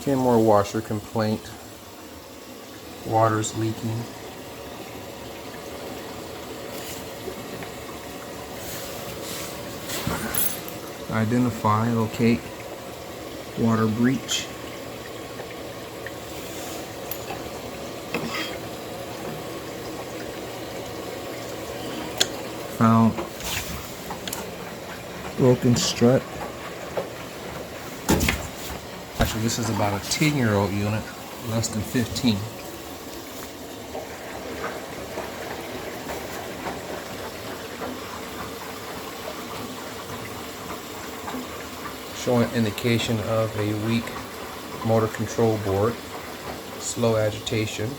Kenmore washer complaint. Water's leaking. Identify, locate water breach. Found broken strut. Actually, this is about a 10-year-old unit, less than 15. Showing indication of a weak motor control board, slow agitation.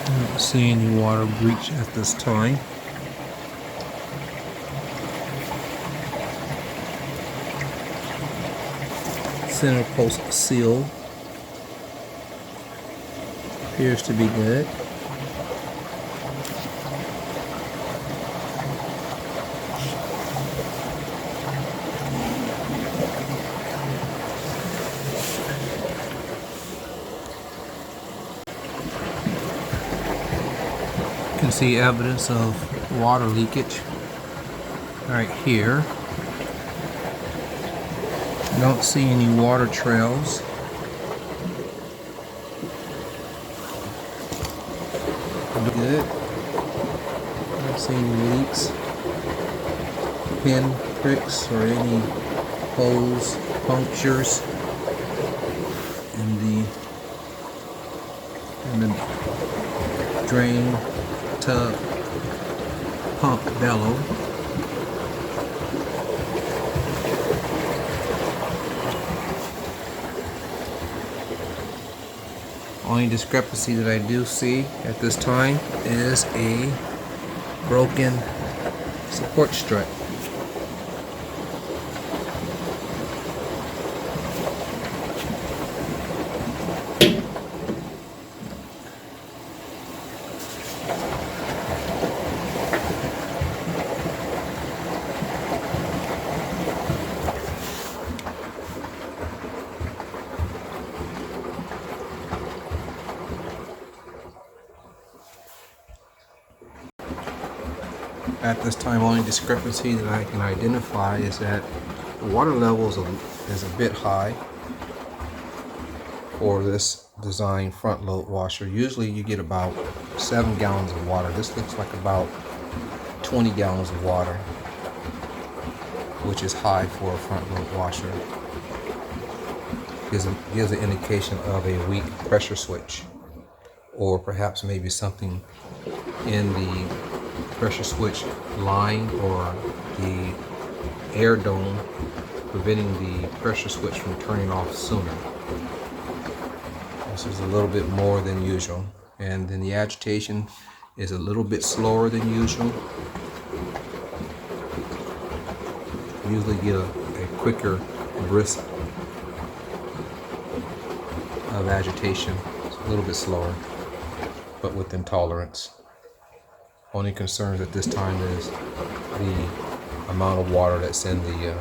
I don't see any water breach at this time. Center post seal appears to be good. You can see evidence of water leakage right here. Don't see any water trails. Good. Don't see any leaks, pin pricks, or any holes, punctures in the drain tub pump bellow. Only discrepancy that I do see at this time is a broken support strut. At this time, only discrepancy that I can identify is that the water level is a bit high for this design front load washer. Usually you get about 7 gallons of water. This looks like about 20 gallons of water, which is high for a front load washer. Gives an indication of a weak pressure switch, or perhaps maybe something in the pressure switch line or the air dome preventing the pressure switch from turning off sooner. This is a little bit more than usual, and then the agitation is a little bit slower than usual. Usually get a quicker brisk of agitation. It's a little bit slower, but within tolerance. Only concerns at this time is the amount of water that's in the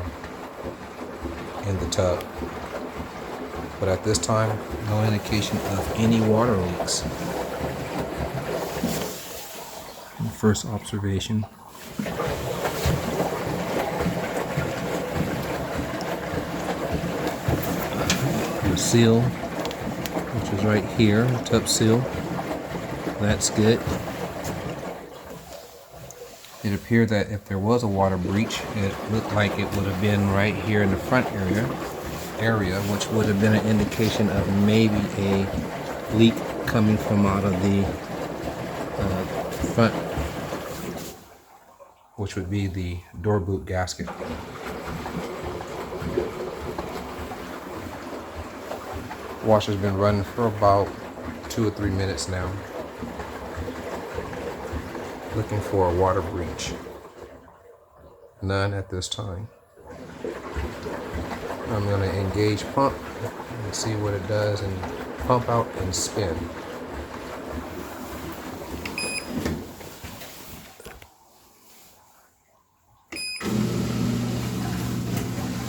tub. But at this time, no indication of any water leaks. First observation. The seal, which is right here, the tub seal. That's good. It appeared that if there was a water breach, it looked like it would have been right here in the front area, which would have been an indication of maybe a leak coming from out of the front, which would be the door boot gasket. Washer's been running for about 2 or 3 minutes now. Looking for a water breach. None at this time. I'm going to engage pump and see what it does, and pump out and spin.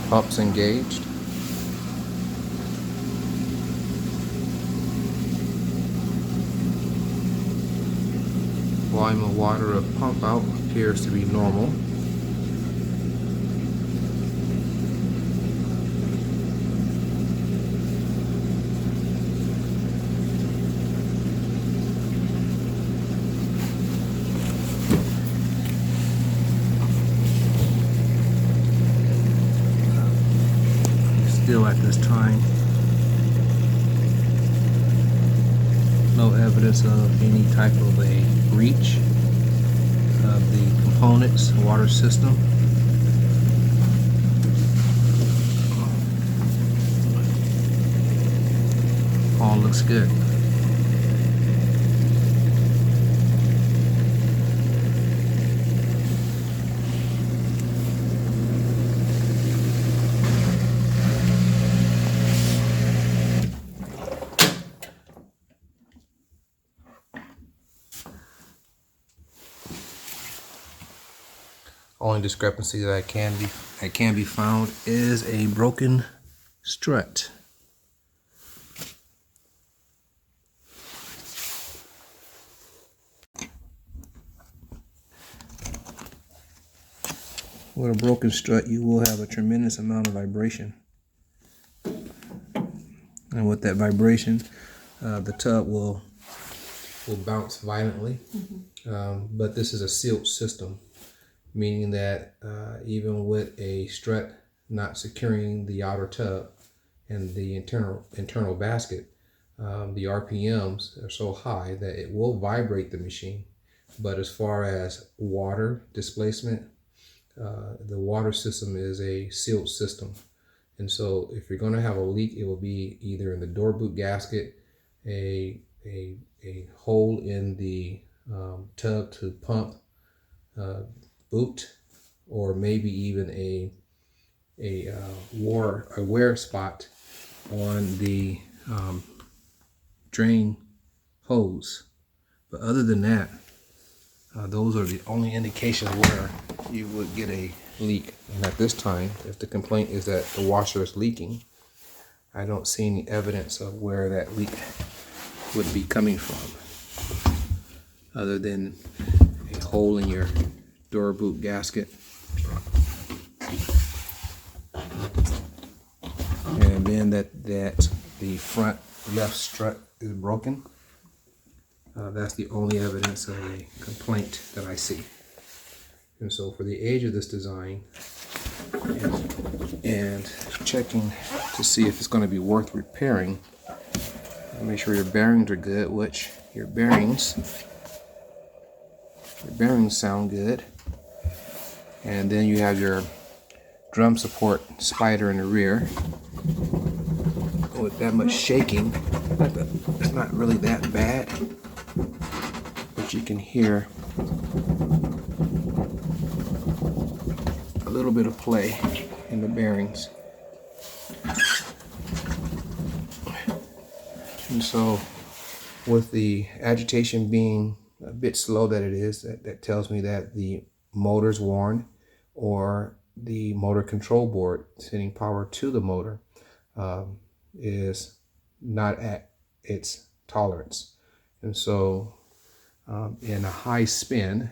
Pump's engaged. Volume of water of pump out appears to be normal. Still at this time, no evidence of any type of a breach of the components, water system. All looks good. Only discrepancy that can be found is a broken strut. With a broken strut, you will have a tremendous amount of vibration, and with that vibration, the tub will bounce violently. But this is a sealed system, meaning that even with a strut not securing the outer tub and the internal basket, the RPMs are so high that it will vibrate the machine. But as far as water displacement, the water system is a sealed system. And so if you're going to have a leak, it will be either in the door boot gasket, a hole in the tub to pump boot, or maybe even a wear spot on the drain hose. But other than that, those are the only indications where you would get a leak. And at this time, if the complaint is that the washer is leaking, I don't see any evidence of where that leak would be coming from, other than a hole in your door boot gasket, and then that the front left strut is broken. That's the only evidence of a complaint that I see. And so for the age of this design, and checking to see if it's going to be worth repairing, make sure your bearings are good, which your bearings sound good. And then you have your drum support spider in the rear. With that much shaking, it's not really that bad, but you can hear a little bit of play in the bearings. And so with the agitation being a bit slow that it is, that tells me that the motor's worn, or the motor control board sending power to the motor is not at its tolerance. And so in a high spin,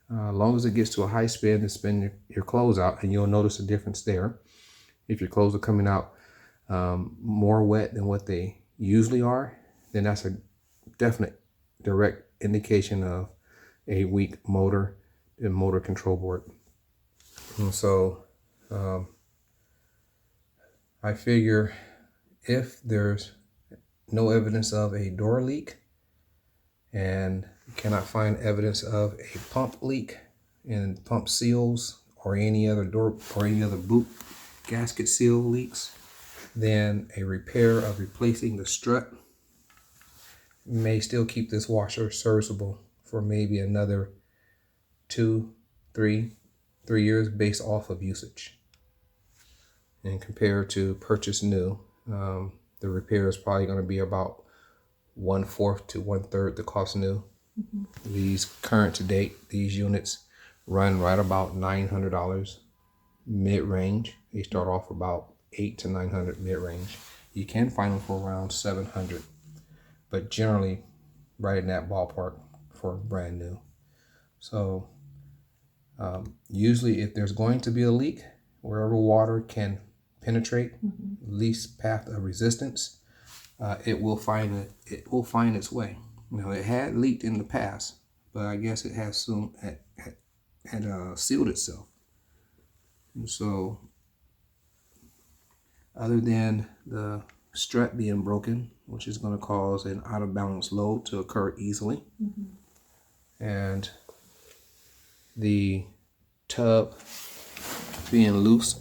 as long as it gets to a high spin, to spin your clothes out, and you'll notice a difference there. If your clothes are coming out more wet than what they usually are, then that's a definite direct indication of a weak motor and motor control board. And so I figure if there's no evidence of a door leak, and you cannot find evidence of a pump leak in pump seals, or any other door or any other boot gasket seal leaks, then a repair of replacing the strut may still keep this washer serviceable for maybe another 2, 3 years based off of usage. and compared to purchase new, the repair is probably going to be about 1/4 to 1/3 the cost new. These current to date, these units run right about $900 mid-range. They start off about $800 to $900 mid-range. You can find them for around $700, but generally right in that ballpark for brand new. So usually if there's going to be a leak, wherever water can penetrate, least path of resistance, it will find its way. Now, it had leaked in the past, but I guess it has soon had sealed itself. And so, other than the strut being broken, which is going to cause an out of balance load to occur easily, and the tub being loose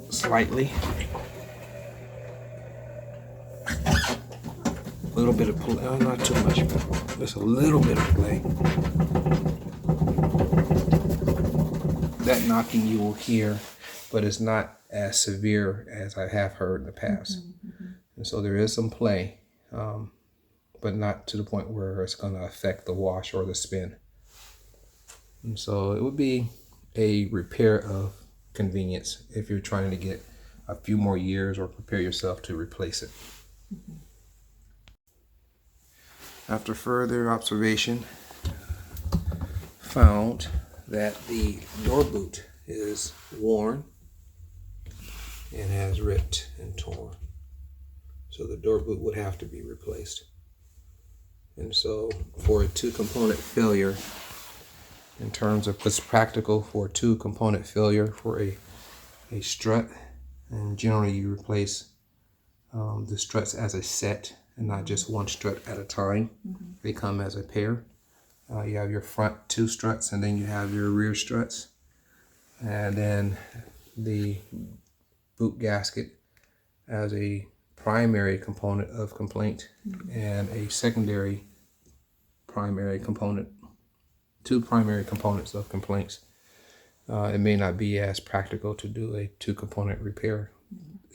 slightly, a little bit of play, not too much, just a little bit of play. That knocking you will hear, but it's not as severe as I have heard in the past. And so there is some play, but not to the point where it's going to affect the wash or the spin. And so it would be a repair of convenience if you're trying to get a few more years or prepare yourself to replace it. After further observation, found that the door boot is worn and has ripped and torn. So the door boot would have to be replaced. And so for a two-component failure, in terms of what's practical for a two-component failure for a strut, and generally you replace the struts as a set and not just one strut at a time. They come as a pair. You have your front two struts, and then you have your rear struts, and then the boot gasket as a primary component of complaint and a secondary primary component, two primary components of complaints. It may not be as practical to do a two-component repair.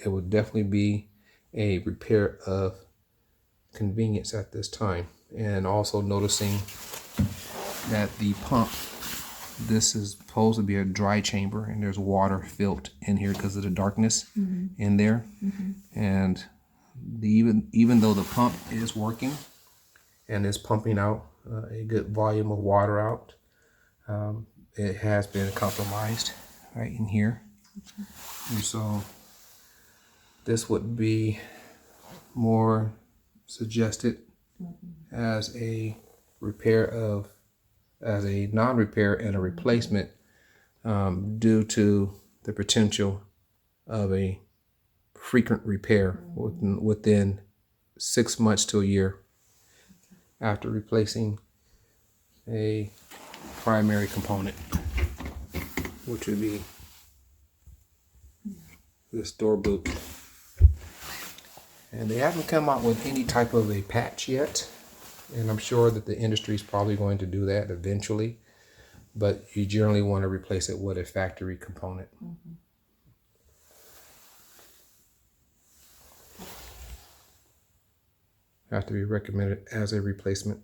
It would definitely be a repair of convenience at this time. And also noticing that the pump, this is supposed to be a dry chamber, and there's water filled in here because of the darkness in there. And even though the pump is working and is pumping out a good volume of water out, it has been compromised right in here. And so this would be more suggested as a non-repair and a replacement, due to the potential of a frequent repair within 6 months to a year after replacing a primary component, which would be this door boot. And they haven't come out with any type of a patch yet, and I'm sure that the industry is probably going to do that eventually, but you generally want to replace it with a factory component. Have to be recommended as a replacement.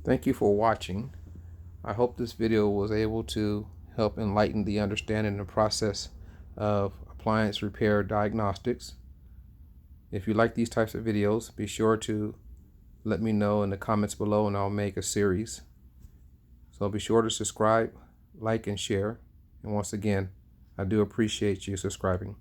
Thank you for watching. I hope this video was able to help enlighten the understanding and process of appliance repair diagnostics. If you like these types of videos, be sure to let me know in the comments below, and I'll make a series. So be sure to subscribe, like, and share. And once again, I do appreciate you subscribing.